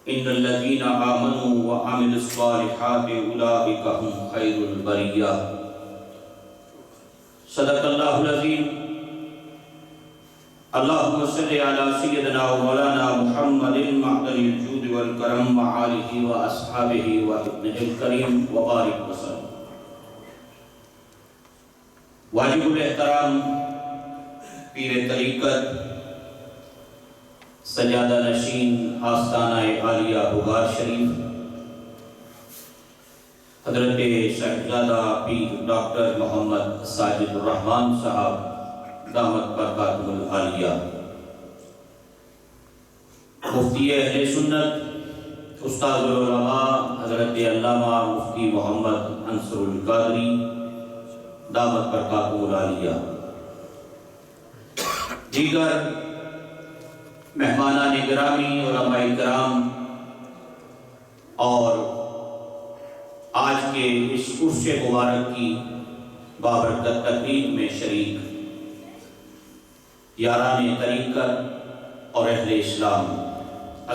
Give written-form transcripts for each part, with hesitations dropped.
ان الذين آمنوا وعملوا الصالحات اولئك هم خير البرية. صدق اللہ العظیم. اللهم صل على سيدنا ومولانا محمد معدن الجود والکرم وآلہ واصحابہ وابنہ الکریم وبارک وسلم. واجب الاحترام پیر طریقت سجادہ نشین آستانہ عالیہ بغار شریف حضرت صاحبزادہ پیر ڈاکٹر محمد ساجد الرحمن صاحب دامت برکاتہ العالیہ، مفتی اہل سنت استاد العلماء حضرت علامہ مفتی محمد انصر القادری دامت برکاتہ العالیہ، دیگر مہمانان گرامی، علماء کرام اور آج کے اس عرس مبارک کی بابرکت تقریب میں شریک یاران طریقت اور اہل اسلام،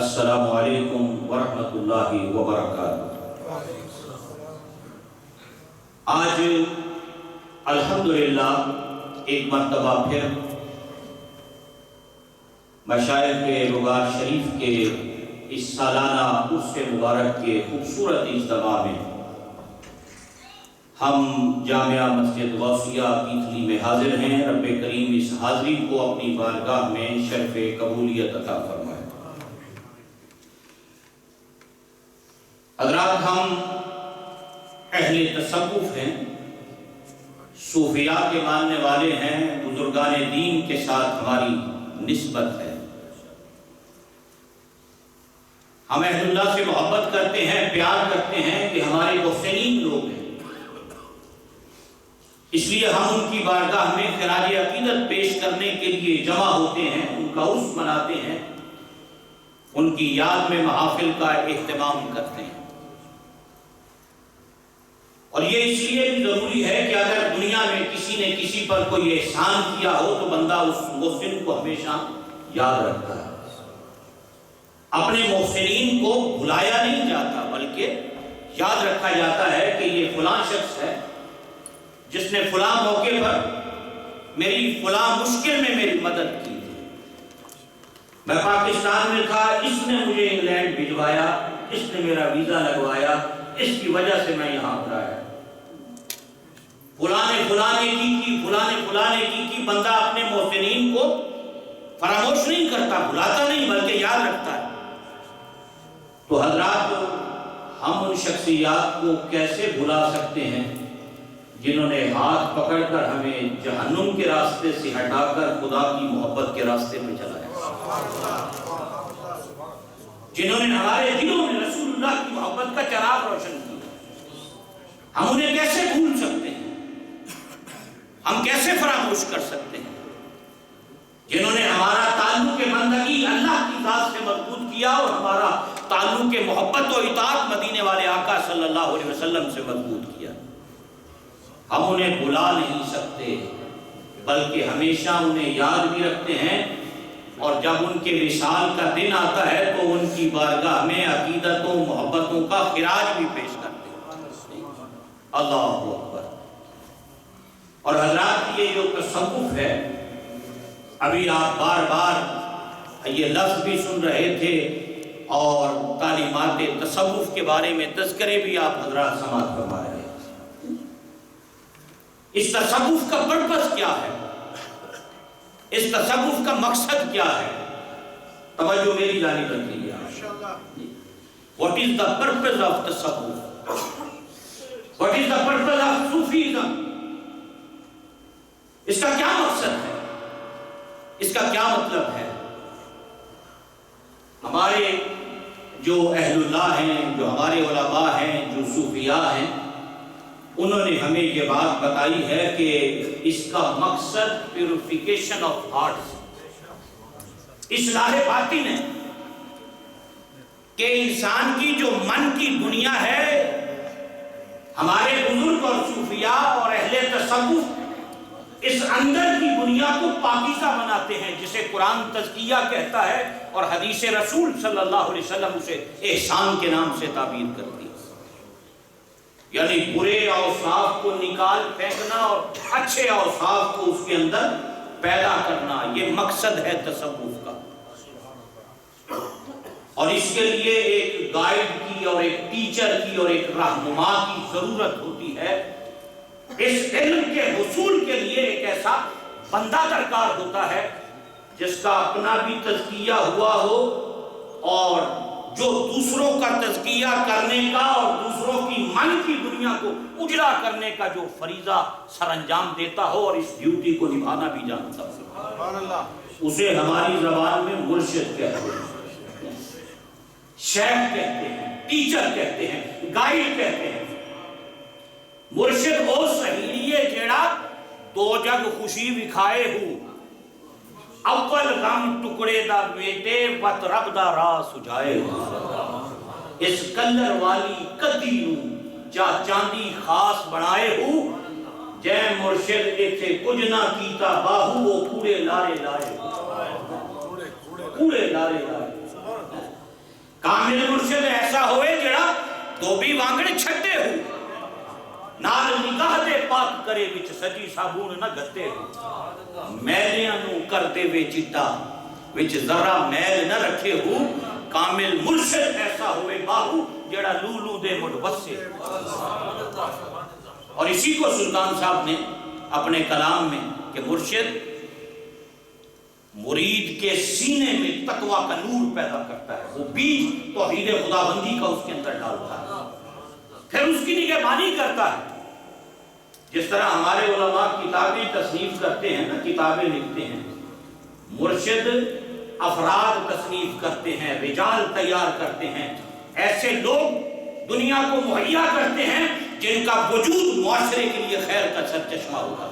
السلام علیکم ورحمۃ اللہ وبرکاتہ. آج الحمدللہ ایک مرتبہ پھر مشائخ کے بغار شریف کے اس سالانہ عرس مبارک کے خوبصورت اجتماع میں ہم جامعہ مسجد غوثیہ کیتلی میں حاضر ہیں. رب کریم اس حاضری کو اپنی بارگاہ میں شرف قبولیت عطا فرمائے. حضرات، ہم اہل تصوف ہیں، صوفیاء کے ماننے والے ہیں، بزرگان دین کے ساتھ ہماری نسبت ہے. ہم اہل اللہ سے محبت کرتے ہیں، پیار کرتے ہیں کہ ہمارے محسنین لوگ ہیں. اس لیے ہم ان کی بارگاہ میں خراج عقیدت پیش کرنے کے لیے جمع ہوتے ہیں، ان کا عرس مناتے ہیں، ان کی یاد میں محافل کا اہتمام کرتے ہیں. اور یہ اس لیے بھی ضروری ہے کہ اگر دنیا میں کسی نے کسی پر کوئی احسان کیا ہو تو بندہ اس محسن کو ہمیشہ یاد رکھتا ہے. اپنے محسنین کو بھلایا نہیں جاتا بلکہ یاد رکھا جاتا ہے کہ یہ فلاں شخص ہے جس نے فلاں موقع پر میری فلاں مشکل میں میری مدد کی تھی. میں پاکستان میں تھا، اس نے مجھے انگلینڈ بھجوایا، اس نے میرا ویزا لگوایا، اس کی وجہ سے میں یہاں پر آیا. فلاں نے فلاں نے کی. بندہ اپنے محسنین کو فراموش نہیں کرتا، بھلاتا نہیں بلکہ یاد رکھتا ہے. تو حضرات، ہم ان شخصیات کو کیسے بھلا سکتے ہیں جنہوں نے ہاتھ پکڑ کر ہمیں جہنم کے راستے سے ہٹا کر خدا کی محبت کے راستے میں چلایا، جنہوں نے ہمارے دلوں میں رسول اللہ کی محبت کا چراغ روشن کیا. ہم انہیں کیسے بھول سکتے ہیں؟ ہم کیسے فراموش کر سکتے ہیں؟ جنہوں نے ہمارا تعلق بندگی اللہ کی ذات سے مضبوط کیا اور ہمارا تعلق محبت و اطاعت مدینے والے آقا صلی اللہ علیہ وسلم سے مضبوط کیا. ہم انہیں بھلا نہیں سکتے بلکہ ہمیشہ انہیں یاد بھی رکھتے ہیں، اور جب ان کے وصال کا دن آتا ہے تو ان کی بارگاہ میں عقیدتوں محبتوں کا خراج بھی پیش کرتے ہیں. اللہ اکبر. اور حضرات، یہ جو تصوف ہے، ابھی آپ بار بار یہ لفظ بھی سن رہے تھے اور تعلیمات تصوف کے بارے میں تذکرے بھی آپ حضرات سماعت فرما رہے ہیں. اس تصوف کا پرپس کیا ہے؟ اس تصوف کا مقصد کیا ہے؟ توجہ میری جانب رکھیے. What is the purpose of تصوف? What is the purpose of Sufism? اس کا کیا مقصد ہے؟ اس کا کیا مطلب ہے؟ ہمارے جو اہل اللہ ہیں، جو ہمارے علماء ہیں، جو صوفیاء ہیں، انہوں نے ہمیں یہ بات بتائی ہے کہ اس کا مقصد پیوریفیکیشن آف ہارٹس، اصلاح باطن ہے. کہ انسان کی جو من کی دنیا ہے، ہمارے بزرگ اور صوفیاء اور اہل تصوف اس اندر کی دنیا دنیا کو پاکیزہ بناتے ہیں، جسے قرآن تزکیہ کہتا ہے اور حدیث رسول صلی اللہ علیہ وسلم اسے احسان کے نام سے تعبیر کرتی ہے۔ یعنی برے اوصاف کو نکال پھینکنا اور اچھے اوصاف کو اس کے اندر پیدا کرنا، یہ مقصد ہے تصوف کا۔ اور اس کے لیے ایک گائیڈ کی اور ایک ٹیچر کی اور ایک رہنما کی ضرورت ہوتی ہے۔ اس علم کے حصول کے لیے ایک ایسا بندہ درکار ہوتا ہے جس کا اپنا بھی تزکیہ ہوا ہو اور جو دوسروں کا تزکیہ کرنے کا اور دوسروں کی من کی دنیا کو اجڑا کرنے کا جو فریضہ سر انجام دیتا ہو اور اس ڈیوٹی کو نبھانا بھی جانتا ہو، اسے ہماری زبان میں مرشد کہتے ہیں، شیخ کہتے ہیں، ٹیچر کہتے ہیں، گائیڈ کہتے ہیں۔ مرشد او سہیلیے جیڑا دو جگ خوشی وکھائے ہو، اول غم ٹکڑے دا بیٹے وط رب دا راہ سجائے ہو، اس کلر والی کدی نو جا چاندی خاص بنائے ہو، جے مرشد ایتھے کچھ نہ کیتا باہو وہ کوڑے لارے لائے ہو، کوڑے لارے لائے۔ کامل مرشد ایسا ہوئے جڑا تو بھی وانگڑ چھٹے ہو، نال نگاہ دے پاک کرے وچ سجی صابون نہ گھتے ہو، میلیاں نو کر دے وے چٹا وچ ذرا میل نہ رکھے ہو۔ کامل مرشد ایسا ہوئے باہو جڑا لولو دے مڈ وسے۔ اور اسی کو سلطان صاحب نے اپنے کلام میں کہ مرشد مرید کے سینے میں تقوی کا نور پیدا کرتا ہے، وہ بیج توحید خداوندی کا اس کے اندر ڈالتا ہے، پھر اس کی نگہبانی کرتا ہے۔ جس طرح ہمارے علماء کتابیں تصنیف کرتے ہیں نا، کتابیں لکھتے ہیں، مرشد افراد تصنیف کرتے ہیں، رجال تیار کرتے ہیں، ایسے لوگ دنیا کو مہیا کرتے ہیں جن کا وجود معاشرے کے لیے خیر کا سرچشمہ ہوگا،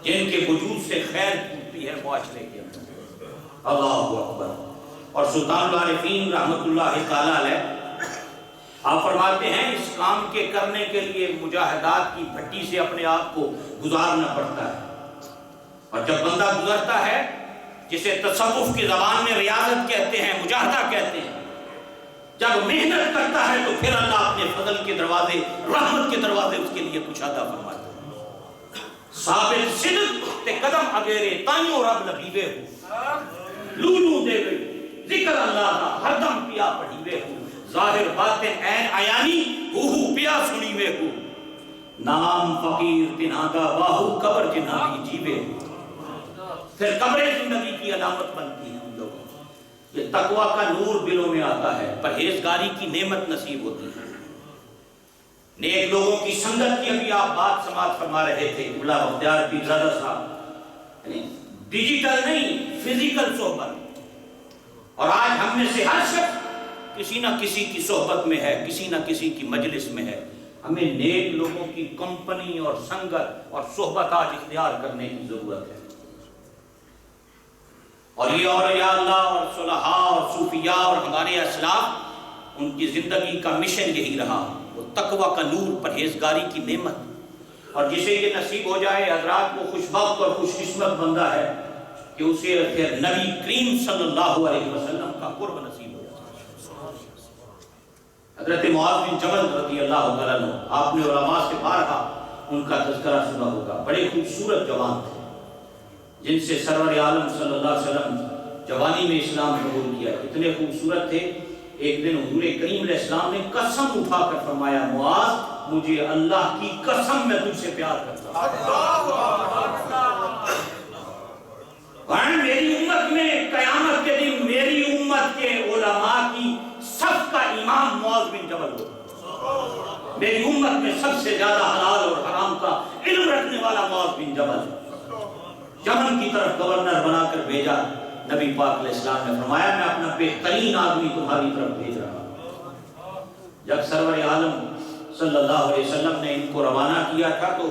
جن کے وجود سے خیر پھوٹتی ہے معاشرے کے اندر۔ اللہ اکبر۔ اور سلطان العارفین رحمت اللہ تعالی علیہ آپ فرماتے ہیں اس کام کے کرنے کے لیے مجاہدات کی بھٹی سے اپنے آپ کو گزارنا پڑتا ہے، اور جب بندہ گزرتا ہے جسے تصوف کی زبان میں ریاضت کہتے ہیں، مجاہدہ کہتے ہیں، جب محنت کرتا ہے تو پھر اللہ اپنے فضل کے دروازے، رحمت کے دروازے اس کے لیے کشادہ فرماتا ہے۔ ثابت صدق تے قدم اگیرے تائیوں رب لبیوے ہو، لولو دے گئی ذکر اللہ کا ہر دم پیا پڑھیوے ہو، ظاہر باطن عین عیانی ہو پیا سنیوے ہو، نام فقیر تنہا کا باہو قبر جنہا بھی جیوے ہو۔ پھر قبر زندگی کی علامت بنتی ہے ہم لوگوں، یہ تقوی کا نور دلوں میں آتا ہے، پرہیزگاری کی نعمت نصیب ہوتی ہے، نیک لوگوں کی سنگت کی ابھی آپ بات سماعت فرما رہے تھے ملا بختیار پیرزادہ صاحب، یعنی ڈیجیٹل نہیں فزیکل صحبت۔ اور آج ہم میں سے ہر شخص کسی نہ کسی کی صحبت میں ہے، کسی نہ کسی کی مجلس میں ہے، ہمیں نیک لوگوں کی کمپنی اور سنگت اور صحبت آج اختیار کرنے کی ضرورت ہے۔ اور یہ اولیاء اللہ اور صلحاء اور صوفیاء اور ہمارے اسلاف، ان کی زندگی کا مشن یہی رہا، وہ تقوی کا نور، پرہیزگاری کی نعمت۔ اور جسے یہ نصیب ہو جائے حضرات، وہ خوشبخت اور خوش قسمت بندہ ہے کہ اسے پھر نبی کریم صلی اللہ علیہ وسلم کا قرب نصیب ہو جاتا ہے۔ حضرت معاذ بن جبل رضی اللہ تعالیٰ عنہ، آپ نے علماء سے بارہا ان کا تذکرہ سنا ہوگا، بڑے خوبصورت جوان تھے جن سے سرور عالم صلی اللہ علیہ وسلم جوانی میں اسلام قبول کیا، اتنے خوبصورت تھے۔ ایک دن حضور کریم علیہ السلام نے قسم اٹھا کر فرمایا، معاذ مجھے اللہ کی قسم میں تجھ سے پیار کرتا ہوں، میری امت میں قیامت کے دن میری امت کے علماء کی سب کا امام معاذ بن جبل ہو، میری امت میں سب سے زیادہ حلال اور حرام کا علم رکھنے والا معاذ بن جبل۔ یمن کی طرف گورنر بنا کر بھیجا، نبی پاک علیہ السلام نے فرمایا میں اپنا بہترین آدمی تمہاری طرف بھیج رہا ہوں۔ جب سرور عالم صلی اللہ علیہ وسلم نے ان کو روانہ کیا تھا تو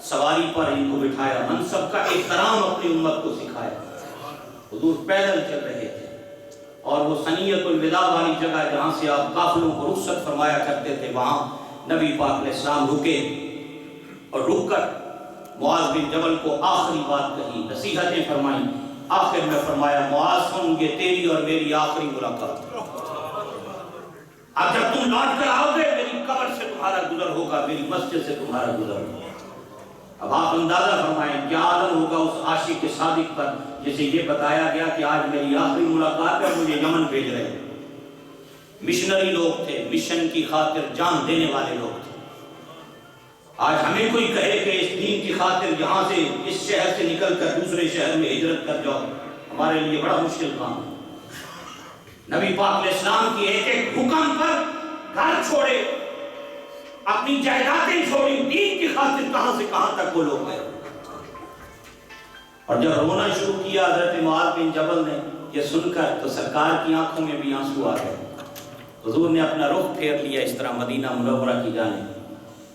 سواری پر ان کو بٹھایا، منصب کا احترام اپنی امت کو سکھایا۔ حضور پیدل چل رہے تھے اور وہ ثنیۃ الوداع والی جگہ جہاں سے آپ قافلوں کو رخصت فرمایا کرتے تھے، وہاں نبی پاک علیہ السلام رکے اور رک کر معاذ بن جبل کو آخری بات کہی، نصیحتیں فرمائیں، آخر میں فرمایا معاذ سن یہ تیری اور میری آخری ملاقات ہے، اب جب تم لوٹ کر آؤ گے میری قبر سے تمہارا گزر ہوگا، میری مسجد سے تمہارا گزر ہوگا۔ اب آپ اندازہ فرمائیں کیا عالم ہوگا اس عاشق صادق پر جسے یہ بتایا گیا کہ آج میری آخری ملاقات ہے، مجھے یمن بھیج رہے ہیں۔ مشنری لوگ تھے، مشن کی خاطر جان دینے والے لوگ تھے۔ آج ہمیں کوئی کہے کہ اس دین کی خاطر یہاں سے اس شہر سے نکل کر دوسرے شہر میں ہجرت کر جاؤ، ہمارے لیے بڑا مشکل کام ہے۔ نبی پاک علیہ السلام کی ایک ایک حکم پر گھر چھوڑے، اپنی جائیدادیں چھوڑی، دین کی خاطر کہاں سے کہاں تک وہ لوگ گئے۔ اور جب رونا شروع کیا حضرت معاذ بن جبل نے یہ سن کر تو سرکار کی آنکھوں میں بھی آنسو آ گئے۔ حضور نے اپنا رخ پھیر لیا اس طرح مدینہ منورہ کی جانب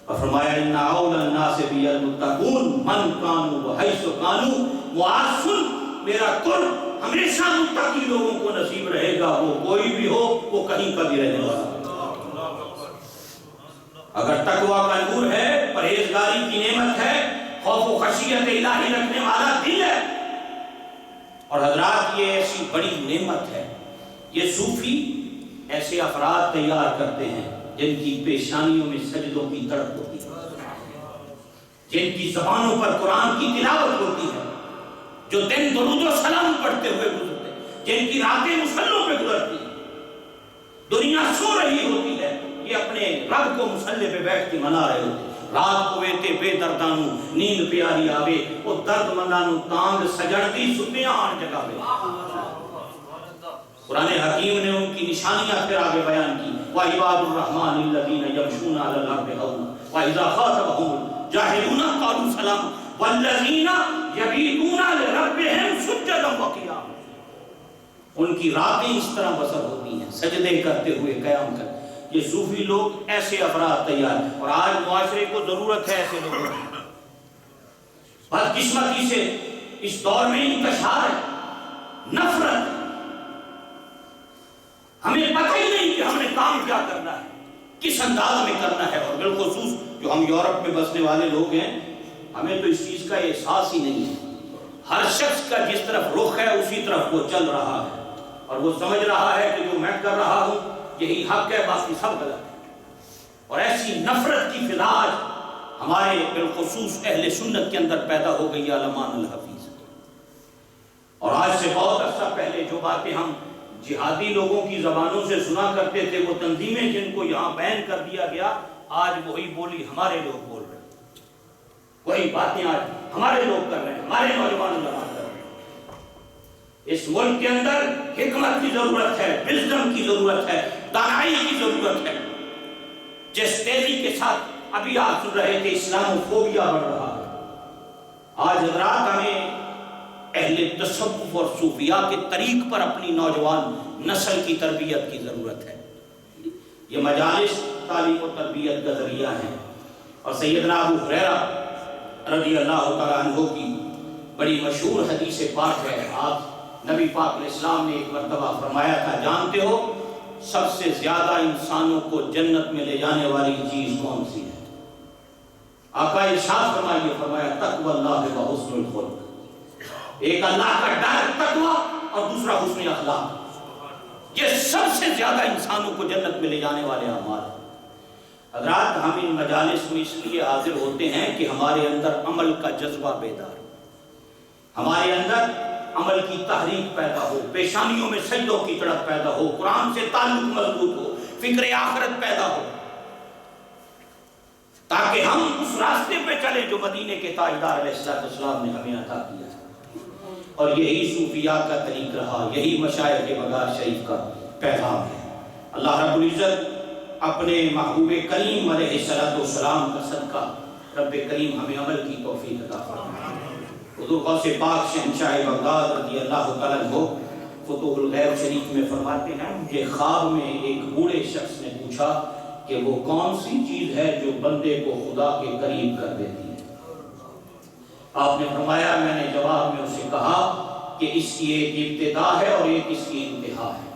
اور فرمایا ان اول الناس بی المتقون من کانوا وحیث کانوا، معاذ سن میرا قرب ہمیشہ متقی لوگوں کو نصیب رہے گا، وہ کوئی بھی ہو، وہ کہیں کا بھی رہنے والا۔ اگر تقویٰ کا نور ہے، پرہیزگاری کی نعمت ہے، خوف و خشیت الہی رکھنے والا دل ہے، اور حضرات یہ ایسی بڑی نعمت ہے، یہ صوفی ایسے افراد تیار کرتے ہیں جن کی پیشانیوں میں سجدوں کی تڑپ ہوتی ہے، جن کی زبانوں پر قرآن کی تلاوت ہوتی ہے، جو دن درود و سلام پڑھتے ہوئے گزرتے ہیں، جن کی راتیں مصلوں پہ گزرتی ہیں، دنیا سو رہی ہوتی ہے، یہ اپنے رب کو مصلے پہ بیٹھ کے منا رہے ہوتے ہیں۔ رات کو ویتے بے دردانو نیند پیاری آوے، وہ درد مندانو تانگ سجڑتی ستیاں آن جگہ بے۔ قرآن حکیم نے ان کی نشانیاں پھر آگے بیان کی، وَعِبَادُ الرَّحْمَنِ الَّذِينَ يَمْشُونَ عَلَى الْأَرْضِ هَوْنًا وَإِذَا خَاطَبَهُمُ الْجَاهِلُونَ قَالُوا سَلَامًا وَالَّذِينَ يَبِيتُونَ لِرَبِّهِمْ سُجَّدًا وَقِيَامًا۔ ان کی راتیں اس طرح بسر ہوتی ہیں سجدے کرتے ہوئے، قیام کرتے۔ یہ صوفی لوگ ایسے افراد تیار، اور آج معاشرے کو ضرورت ہے ایسے لوگوں کی۔ بدقسمتی سے اس دور میں انتشار ہے، نفرت، ہمیں پتہ ہی نہیں کہ ہم نے کام کیا کرنا ہے، کس انداز میں کرنا ہے، اور بالخصوص جو ہم یورپ میں بسنے والے لوگ ہیں ہمیں تو اس چیز کا احساس ہی نہیں ہے۔ ہر شخص کا جس طرف رخ ہے اسی طرف وہ چل رہا ہے، اور وہ سمجھ رہا ہے کہ جو میں کر رہا ہوں یہی حق ہے، باقی سب غلط ہے۔ اور ایسی نفرت کی فضا آج ہمارے بالخصوص اہل سنت کے اندر پیدا ہو گئی، علمان الحفیظ۔ اور آج سے بہت عرصہ پہلے جو باتیں ہم جہادی لوگوں کی زبانوں سے سنا کرتے تھے، وہ تنظیمیں جن کو یہاں بین کر دیا گیا، آج وہی بولی ہمارے لوگ بول رہے ہیں، وہی باتیں آج ہمارے لوگ کر رہے ہیں، ہمارے نوجوان کر رہے ہیں۔ اس ملک کے اندر حکمت کی ضرورت ہے، وزڈم کی ضرورت ہے، دانائی کی ضرورت ہے۔ جس تیزی کے ساتھ ابھی آپ سن رہے تھے اسلام فوبیا بڑھ رہا ہے، آج حضرات ہمیں اہل تصوف اور صوفیاء کے طریق پر اپنی نوجوان نسل کی تربیت کی ضرورت ہے۔ یہ مجالس تعلیم و تربیت کا ذریعہ ہیں، اور سیدنا ابو ہریرہ رضی اللہ تعالیٰ عنہ کی بڑی مشہور حدیث پاک ہے۔ آپ نبی پاک علیہ السلام نے ایک مرتبہ فرمایا تھا، جانتے ہو سب سے زیادہ انسانوں کو جنت میں لے جانے والی چیز کون سی ہے؟ آقا ارشاد فرمائیے، فرمایا تقوی اللہ و حسن الخلق۔ ایک اللہ کا ڈر تقوی اور دوسرا حسن اخلاق، یہ سب سے زیادہ انسانوں کو جنت میں لے جانے والے اعمال ہیں۔ حضرات ہم ان مجالس میں اس لیے حاضر ہوتے ہیں کہ ہمارے اندر عمل کا جذبہ بیدار، ہمارے اندر عمل کی تحریک پیدا ہو، پیشانیوں میں سجدوں کی تڑپ پیدا ہو، قرآن سے تعلق مضبوط ہو، فکر آخرت پیدا ہو، تاکہ ہم اس راستے پہ چلیں جو مدینے کے تاجدار علیہ السلام نے ہمیں عطا کیا ہے۔ اور یہی صوفیاء کا طریق رہا، یہی مشائخ مغار شریف کا پیغام ہے۔ اللہ رب العزت اپنے محبوب کریم علیہ السلام کا صدقہ رب کریم ہمیں عمل کی توفیق عطا فرمائے۔ حضور غوث پاک شہنشاہ بغداد رضی اللہ تعالیٰ عنہ فتوح الغیب شریف میں فرماتے ہیں، مجھے خواب میں ایک بوڑھے شخص نے پوچھا کہ وہ کون سی چیز ہے جو بندے کو خدا کے قریب کر دیتی ہے؟ آپ نے فرمایا، میں نے جواب میں اسے کہا کہ اس کی ایک ابتدا ہے اور ایک اس کی انتہا ہے۔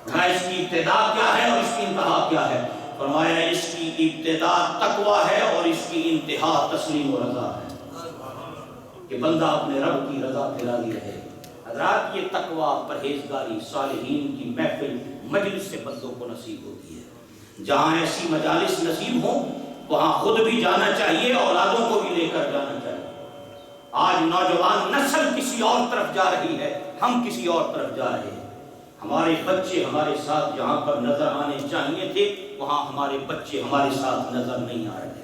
کہا اس کی ابتدا کیا ہے اور اس کی انتہا کیا ہے؟ فرمایا اس کی ابتدا تقویٰ ہے اور اس کی انتہا تسلیم و رضا ہے۔ کہ بندہ اپنے رب کی رضا پہ راضی رہے۔ حضرات یہ تقویٰ، پرہیزگاری صالحین کی محفل مجلس سے بندوں کو نصیب ہوتی ہے۔ جہاں ایسی مجالس نصیب ہوں وہاں خود بھی جانا چاہیے، اولادوں کو بھی لے کر جانا چاہیے۔ آج نوجوان نسل کسی اور طرف جا رہی ہے، ہم کسی اور طرف جا رہے ہیں۔ ہمارے بچے ہمارے ساتھ جہاں پر نظر آنے چاہیے تھے وہاں ہمارے بچے ہمارے ساتھ نظر نہیں آ رہے ہیں۔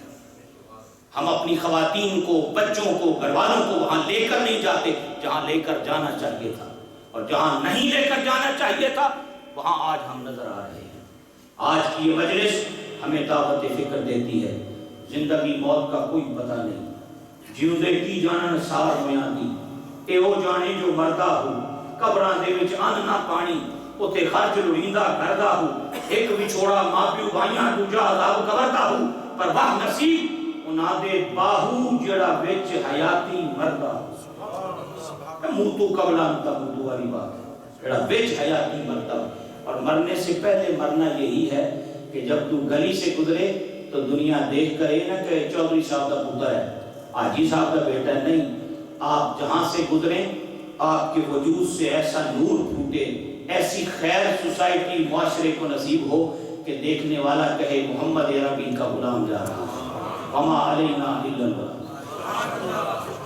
ہم اپنی خواتین کو، بچوں کو، گھر والوں کو وہاں لے کر نہیں جاتے جہاں لے کر جانا چاہیے تھا، اور جہاں نہیں لے کر جانا چاہیے تھا وہاں آج ہم نظر آ رہے ہیں۔ آج کی یہ مجلس ہمیں دعوت فکر دیتی ہے، زندگی موت کا کوئی پتہ نہیں، جیوندے کی جانن سار میاں دی، اے او جانے جو مردہ ہو، قبراں دے وچ ان نہ پانی، اتے خرچ لڑیندا کردا ہو، ایک وچھوڑا ماں پیو بھائیاں دوجا عذاب کوردا ہو، پر واہ نصیب انہاں دے باہو جڑا وچ حیاتی مردہ ہو۔ موتو قبل ان تموتو والی بات ہے، جڑا وچ حیاتی مردہ ہو۔ اور مرنے سے پہلے مرنا یہی ہے کہ جب تو گلی سے گزرے تو دنیا دیکھ کر یہ نہ کہ چودھری صاحب کا پتر ہے، حاجی صاحب کا بیٹا ہے، نہیں، آپ جہاں سے گزریں آپ کے وجود سے ایسا نور پھوٹے، ایسی خیر سوسائٹی معاشرے کو نصیب ہو کہ دیکھنے والا کہے محمد عربی کا غلام جا رہا ہے، وما علینا الا البلاغ۔